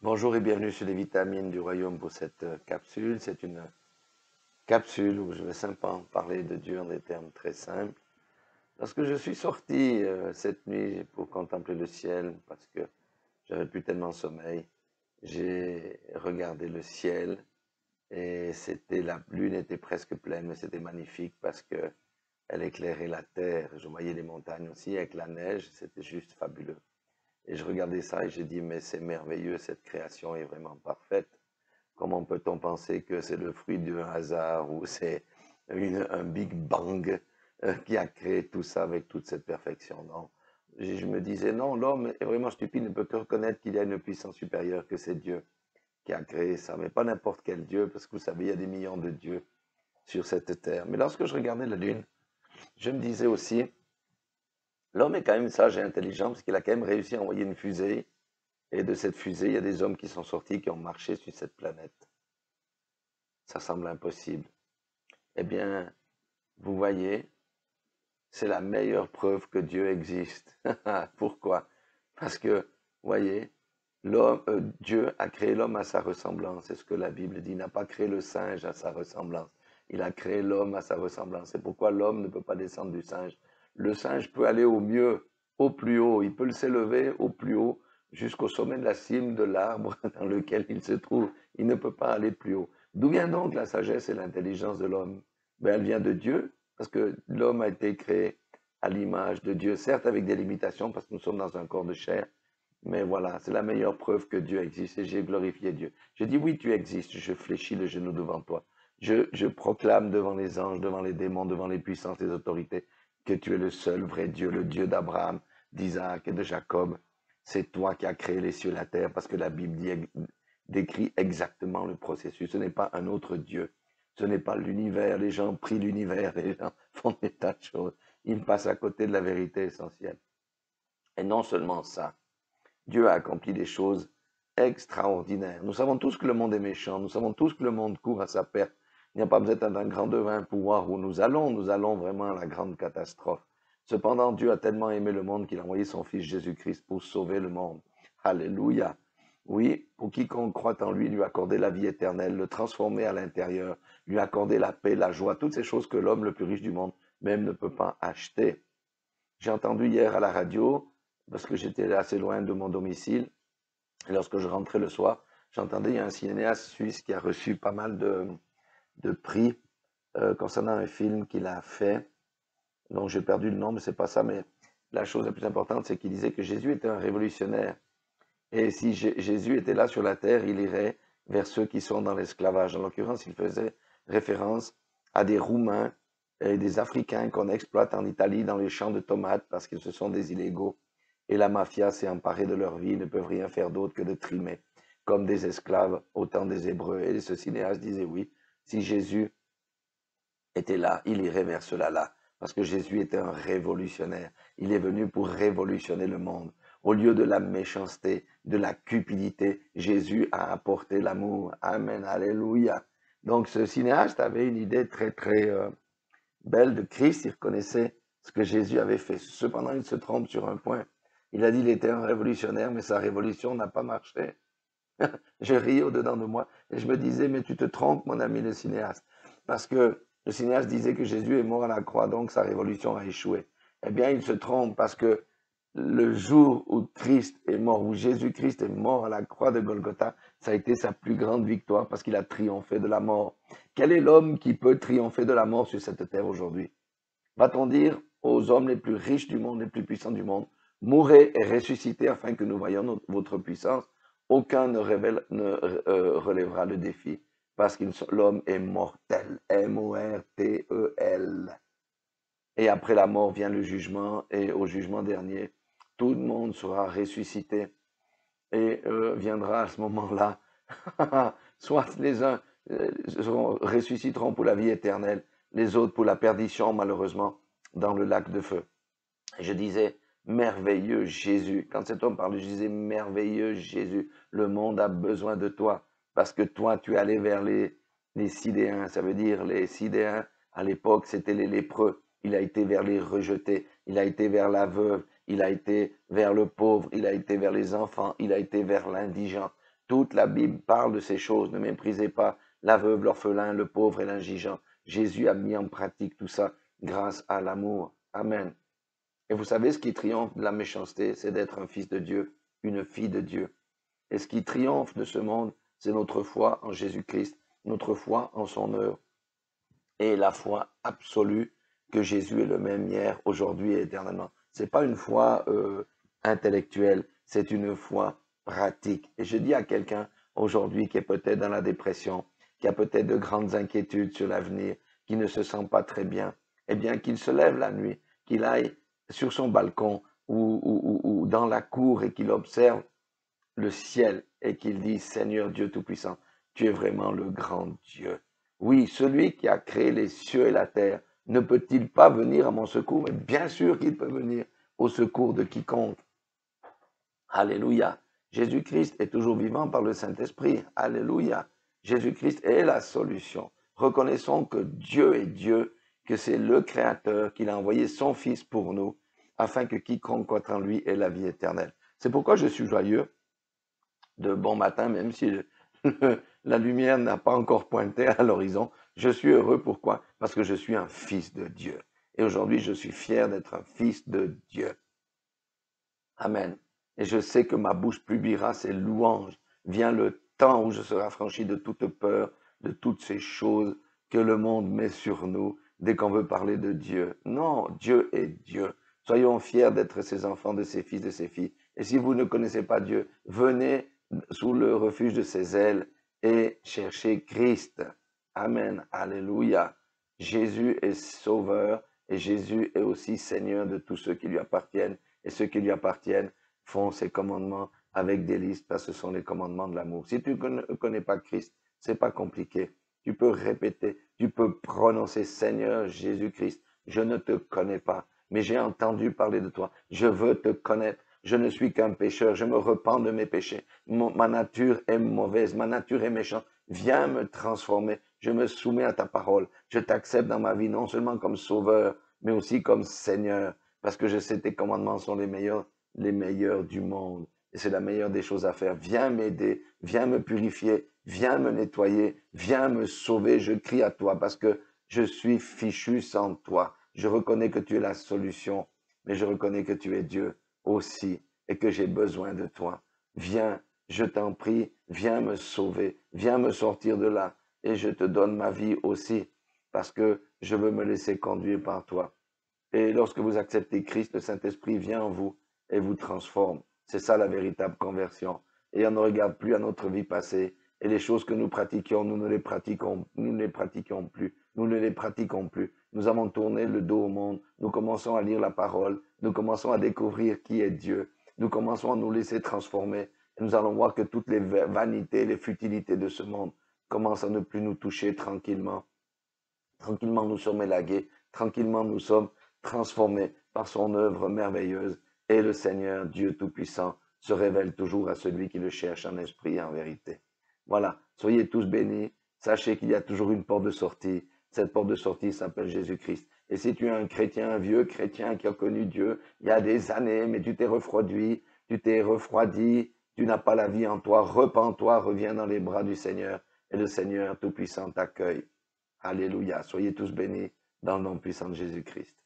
Bonjour et bienvenue sur les vitamines du royaume pour cette capsule. C'est une capsule où je vais simplement parler de Dieu en des termes très simples. Lorsque je suis sorti cette nuit pour contempler le ciel, parce que j'avais plus tellement sommeil, j'ai regardé le ciel et la lune était presque pleine, mais c'était magnifique parce que elle éclairait la terre. Je voyais les montagnes aussi avec la neige, c'était juste fabuleux. Et je regardais ça et j'ai dit, mais c'est merveilleux, cette création est vraiment parfaite. Comment peut-on penser que c'est le fruit d'un hasard ou c'est un Big Bang qui a créé tout ça avec toute cette perfection? Non. Je me disais, non, l'homme est vraiment stupide, ne peut que reconnaître qu'il y a une puissance supérieure, que c'est Dieu qui a créé ça, mais pas n'importe quel Dieu, parce que vous savez, il y a des millions de dieux sur cette terre. Mais lorsque je regardais la Lune, je me disais aussi, l'homme est quand même sage et intelligent, parce qu'il a quand même réussi à envoyer une fusée, et de cette fusée, il y a des hommes qui sont sortis, qui ont marché sur cette planète. Ça semble impossible. Eh bien, vous voyez, c'est la meilleure preuve que Dieu existe. Pourquoi? Parce que, vous voyez, Dieu a créé l'homme à sa ressemblance. C'est ce que la Bible dit. Il n'a pas créé le singe à sa ressemblance. Il a créé l'homme à sa ressemblance. C'est pourquoi l'homme ne peut pas descendre du singe. Le singe peut aller au mieux, au plus haut. Il peut s'élever au plus haut jusqu'au sommet de la cime de l'arbre dans lequel il se trouve. Il ne peut pas aller plus haut. D'où vient donc la sagesse et l'intelligence de l'homme? Ben, elle vient de Dieu, parce que l'homme a été créé à l'image de Dieu, certes avec des limitations, parce que nous sommes dans un corps de chair, mais voilà, c'est la meilleure preuve que Dieu existe et j'ai glorifié Dieu. Je dis oui, tu existes, je fléchis le genou devant toi. Je proclame devant les anges, devant les démons, devant les puissances, les autorités, que tu es le seul vrai Dieu, le Dieu d'Abraham, d'Isaac et de Jacob. C'est toi qui as créé les cieux et la terre, parce que la Bible décrit exactement le processus. Ce n'est pas un autre Dieu. Ce n'est pas l'univers. Les gens prient l'univers, les gens font des tas de choses. Ils passent à côté de la vérité essentielle. Et non seulement ça, Dieu a accompli des choses extraordinaires. Nous savons tous que le monde est méchant, nous savons tous que le monde court à sa perte. Il n'y a pas besoin d'un grand devin pour voir où nous allons vraiment à la grande catastrophe. Cependant, Dieu a tellement aimé le monde qu'il a envoyé son Fils Jésus-Christ pour sauver le monde. Alléluia. Oui, pour quiconque croit en lui, lui accorder la vie éternelle, le transformer à l'intérieur, lui accorder la paix, la joie, toutes ces choses que l'homme le plus riche du monde même ne peut pas acheter. J'ai entendu hier à la radio, parce que j'étais assez loin de mon domicile, et lorsque je rentrais le soir, j'entendais, il y a un cinéaste suisse qui a reçu pas mal de prix concernant un film qu'il a fait, dont j'ai perdu le nom, mais c'est pas ça, mais la chose la plus importante, c'est qu'il disait que Jésus était un révolutionnaire. Et si Jésus était là sur la terre, il irait vers ceux qui sont dans l'esclavage. En l'occurrence, il faisait référence à des Roumains et des Africains qu'on exploite en Italie dans les champs de tomates parce que ce sont des illégaux. Et la mafia s'est emparée de leur vie, ils ne peuvent rien faire d'autre que de trimer, comme des esclaves au temps des Hébreux. Et ce cinéaste disait oui, si Jésus était là, il irait vers cela-là. Parce que Jésus était un révolutionnaire. Il est venu pour révolutionner le monde. Au lieu de la méchanceté, de la cupidité, Jésus a apporté l'amour. Amen, alléluia. Donc ce cinéaste avait une idée très belle de Christ. Il reconnaissait ce que Jésus avait fait. Cependant, il se trompe sur un point. Il a dit qu'il était un révolutionnaire, mais sa révolution n'a pas marché. Je riais au-dedans de moi et je me disais, mais tu te trompes, mon ami le cinéaste. Parce que le cinéaste disait que Jésus est mort à la croix, donc sa révolution a échoué. Eh bien, il se trompe parce que le jour où Christ est mort, où Jésus-Christ est mort à la croix de Golgotha, ça a été sa plus grande victoire parce qu'il a triomphé de la mort. Quel est l'homme qui peut triompher de la mort sur cette terre aujourd'hui? Va-t-on dire aux hommes les plus riches du monde, les plus puissants du monde, mourrez et ressuscitez afin que nous voyions votre puissance? Aucun ne relèvera le défi parce que l'homme est mortel. M-O-R-T-E-L. Et après la mort vient le jugement et au jugement dernier, tout le monde sera ressuscité et viendra à ce moment-là, soit les uns ressusciteront pour la vie éternelle, les autres pour la perdition, malheureusement, dans le lac de feu. Et je disais, merveilleux Jésus. Quand cet homme parlait, je disais, merveilleux Jésus, le monde a besoin de toi, parce que toi, tu es allé vers les Sidéens. Ça veut dire, les Sidéens, à l'époque, c'était les lépreux. Il a été vers les rejetés, il a été vers la veuve, il a été vers le pauvre, il a été vers les enfants, il a été vers l'indigent. Toute la Bible parle de ces choses. Ne méprisez pas la veuve, l'orphelin, le pauvre et l'indigent. Jésus a mis en pratique tout ça grâce à l'amour. Amen. Et vous savez, ce qui triomphe de la méchanceté, c'est d'être un fils de Dieu, une fille de Dieu. Et ce qui triomphe de ce monde, c'est notre foi en Jésus-Christ, notre foi en son œuvre et la foi absolue que Jésus est le même hier, aujourd'hui et éternellement. C'est pas une foi intellectuelle, c'est une foi pratique. Et je dis à quelqu'un aujourd'hui qui est peut-être dans la dépression, qui a peut-être de grandes inquiétudes sur l'avenir, qui ne se sent pas très bien, eh bien qu'il se lève la nuit, qu'il aille sur son balcon ou dans la cour et qu'il observe le ciel et qu'il dit, Seigneur Dieu Tout-Puissant, tu es vraiment le grand Dieu. Oui, celui qui a créé les cieux et la terre, ne peut-il pas venir à mon secours? Mais bien sûr qu'il peut venir au secours de quiconque. Alléluia. Jésus-Christ est toujours vivant par le Saint-Esprit. Alléluia. Jésus-Christ est la solution. Reconnaissons que Dieu est Dieu, que c'est le Créateur, qu'il a envoyé son Fils pour nous, afin que quiconque croit en lui ait la vie éternelle. C'est pourquoi je suis joyeux de bon matin, même si la lumière n'a pas encore pointé à l'horizon. Je suis heureux, pourquoi? Parce que je suis un fils de Dieu. Et aujourd'hui, je suis fier d'être un fils de Dieu. Amen. Et je sais que ma bouche publiera ses louanges. Vient le temps où je serai affranchi de toute peur, de toutes ces choses que le monde met sur nous dès qu'on veut parler de Dieu. Non, Dieu est Dieu. Soyons fiers d'être ses enfants, de ses fils, de ses filles. Et si vous ne connaissez pas Dieu, venez sous le refuge de ses ailes et cherchez Christ. Amen. Alléluia. Jésus est sauveur et Jésus est aussi Seigneur de tous ceux qui lui appartiennent. Et ceux qui lui appartiennent font ses commandements avec délice parce que ce sont les commandements de l'amour. Si tu ne connais pas Christ, c'est pas compliqué. Tu peux répéter, tu peux prononcer Seigneur Jésus-Christ. Je ne te connais pas, mais j'ai entendu parler de toi. Je veux te connaître. Je ne suis qu'un pécheur. Je me repens de mes péchés. Ma nature est mauvaise. Ma nature est méchante. Viens me transformer. Je me soumets à ta parole. Je t'accepte dans ma vie, non seulement comme sauveur, mais aussi comme Seigneur. Parce que je sais tes commandements sont les meilleurs du monde. Et c'est la meilleure des choses à faire. Viens m'aider, viens me purifier, viens me nettoyer, viens me sauver. Je crie à toi parce que je suis fichu sans toi. Je reconnais que tu es la solution, mais je reconnais que tu es Dieu aussi et que j'ai besoin de toi. Viens, je t'en prie, viens me sauver, viens me sortir de là et je te donne ma vie aussi parce que je veux me laisser conduire par toi. Et lorsque vous acceptez Christ, le Saint-Esprit vient en vous et vous transforme. C'est ça la véritable conversion. Et on ne regarde plus à notre vie passée. Et les choses que nous pratiquions, nous ne les pratiquons plus. Nous ne les pratiquons plus. Nous avons tourné le dos au monde. Nous commençons à lire la parole. Nous commençons à découvrir qui est Dieu. Nous commençons à nous laisser transformer. Et nous allons voir que toutes les vanités, les futilités de ce monde commencent à ne plus nous toucher tranquillement. Tranquillement, nous sommes élagués. Tranquillement, nous sommes transformés par son œuvre merveilleuse. Et le Seigneur, Dieu Tout-Puissant, se révèle toujours à celui qui le cherche en esprit et en vérité. Voilà, soyez tous bénis. Sachez qu'il y a toujours une porte de sortie. Cette porte de sortie s'appelle Jésus-Christ. Et si tu es un chrétien, un vieux chrétien qui a connu Dieu il y a des années, mais tu t'es refroidi, tu n'as pas la vie en toi, repens-toi, reviens dans les bras du Seigneur. Et le Seigneur Tout-Puissant t'accueille. Alléluia. Soyez tous bénis dans le nom puissant de Jésus-Christ.